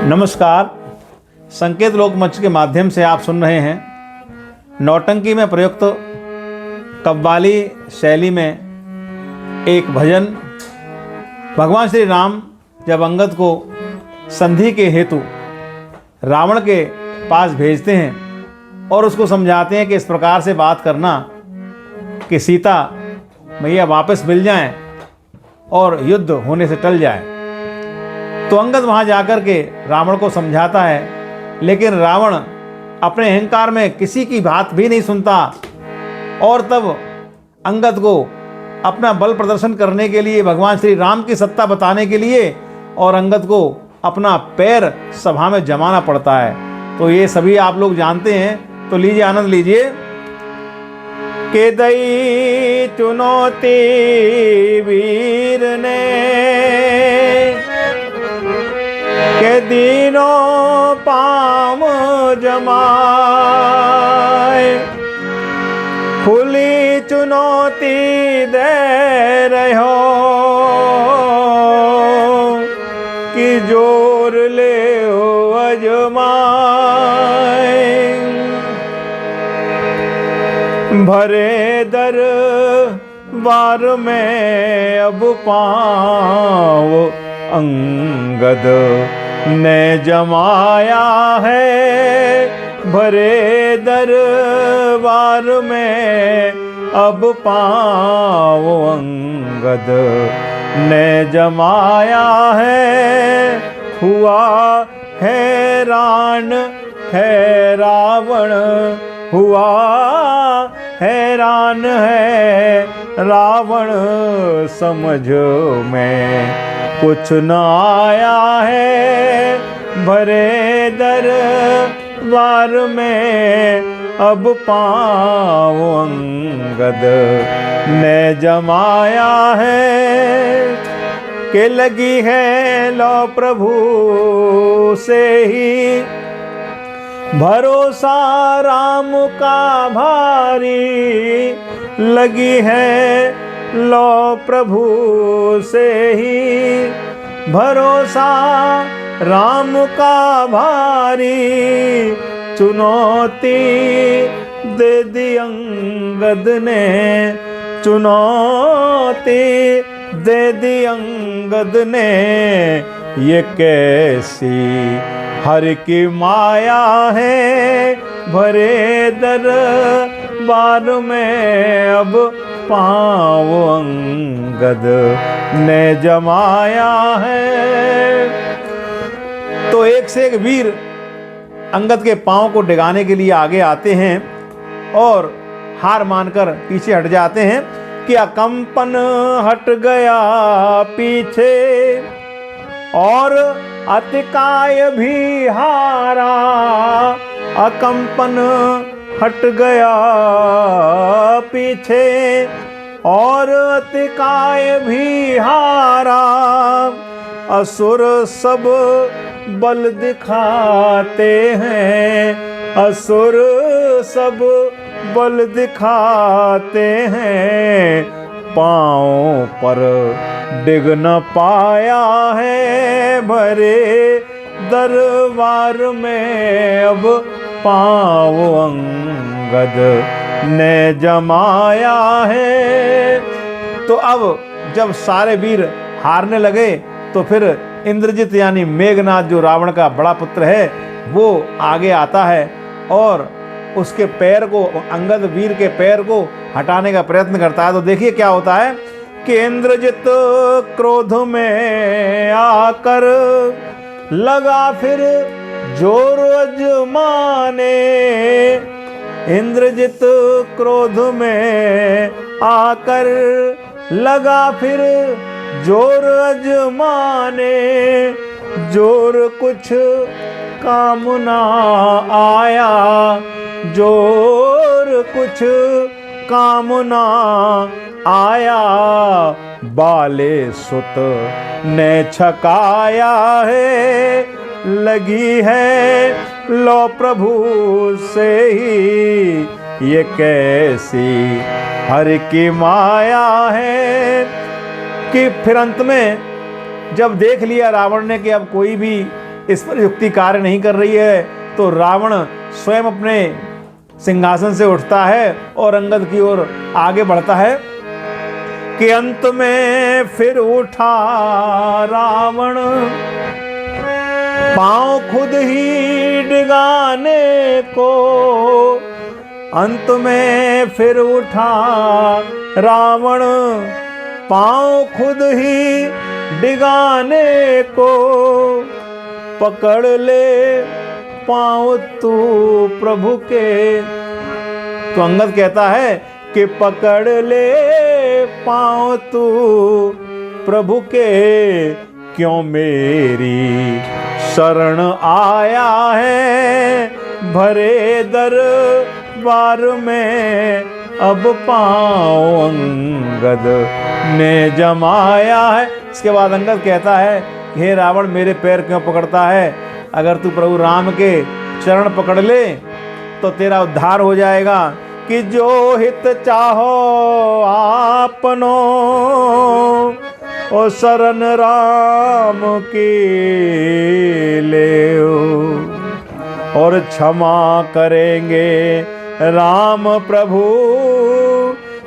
नमस्कार। संकेत लोक मंच के माध्यम से आप सुन रहे हैं नौटंकी में प्रयुक्त कव्वाली शैली में एक भजन। भगवान श्री राम जब अंगद को संधि के हेतु रावण के पास भेजते हैं और उसको समझाते हैं कि इस प्रकार से बात करना कि सीता मैया वापस मिल जाएं और युद्ध होने से टल जाए, तो अंगद वहां जाकर के रावण को समझाता है, लेकिन रावण अपने अहंकार में किसी की बात भी नहीं सुनता। और तब अंगद को अपना बल प्रदर्शन करने के लिए, भगवान श्री राम की सत्ता बताने के लिए, और अंगद को अपना पैर सभा में जमाना पड़ता है। तो ये सभी आप लोग जानते हैं, तो लीजिए आनंद लीजिए। के दई चुनौती वीर ने के दीनों पाम जमाए, खुली चुनौती दे रहो कि जोर ले हो अजमाए। भरे दर बार में अब पाँव अंगद ने जमाया है, भरे दरबार में अब पाँव अंगद ने जमाया है। हुआ हैरान है रावण, हुआ हैरान है रावण, समझ में कुछ न आया है। भरे दरबार में अब पाँव अंगद ने जमाया है। के लगी है लो प्रभु से ही भरोसा राम का भारी, लगी है लो प्रभु से ही भरोसा राम का भारी। चुनौती दे दी अंगद ने, चुनौती दे दी अंगद ने, ये कैसी हर की माया है। भरे दरबार में अब पाँव अंगद ने जमाया है। तो एक से एक वीर अंगद के पाँव को डिगाने के लिए आगे आते हैं और हार मानकर पीछे हट जाते हैं कि अकंपन हट गया पीछे और अतिकाय भी हारा। अकंपन हट गया पीछे और अतिकाय भी हारा। असुर सब बल दिखाते हैं, असुर सब बल दिखाते हैं, पाँव पर डिग न पाया है। भरे दरबार में अब पाँव अंगद ने जमाया है। तो अब जब सारे वीर हारने लगे तो फिर इंद्रजित यानी मेघनाथ जो रावण का बड़ा पुत्र है वो आगे आता है और उसके पैर को, अंगद वीर के पैर को हटाने का प्रयत्न करता है। तो देखिए क्या होता है कि इंद्रजित क्रोध में आकर लगा फिर जोर अजमाने। इंद्रजित क्रोध में आकर लगा फिर जोर अजमाने। जोर कुछ काम ना आया, जोर कुछ काम ना आया। बाले सुत ने छकाया है, लगी है लो प्रभु से ही ये कैसी हर की माया है। कि फिर अंत में जब देख लिया रावण ने कि अब कोई भी इस पर युक्ति कार्य नहीं कर रही है, तो रावण स्वयं अपने सिंहासन से उठता है और अंगद की ओर आगे बढ़ता है कि अंत में फिर उठा रावण, पांव खुद ही डिगाने को। अंत में फिर उठा रावण, पांव खुद ही डिगाने को। पकड़ ले पांव तू प्रभु के। तो अंगद कहता है कि पकड़ ले पांव तू प्रभु के, क्यों मेरी शरण आया है भरे दरबार में। अब पांव अंगद ने जमाया है। इसके बाद अंगद कहता है, हे रावण मेरे पैर क्यों पकड़ता है? अगर तू प्रभु राम के चरण पकड़ ले तो तेरा उद्धार हो जाएगा। कि जो हित चाहो आपनो, ओ शरण राम की ले, और क्षमा करेंगे राम प्रभु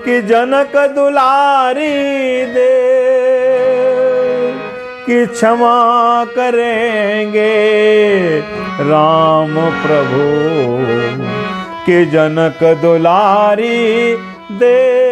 कि जनक दुलारी दे। कि क्षमा करेंगे राम प्रभु कि जनक दुलारी दे।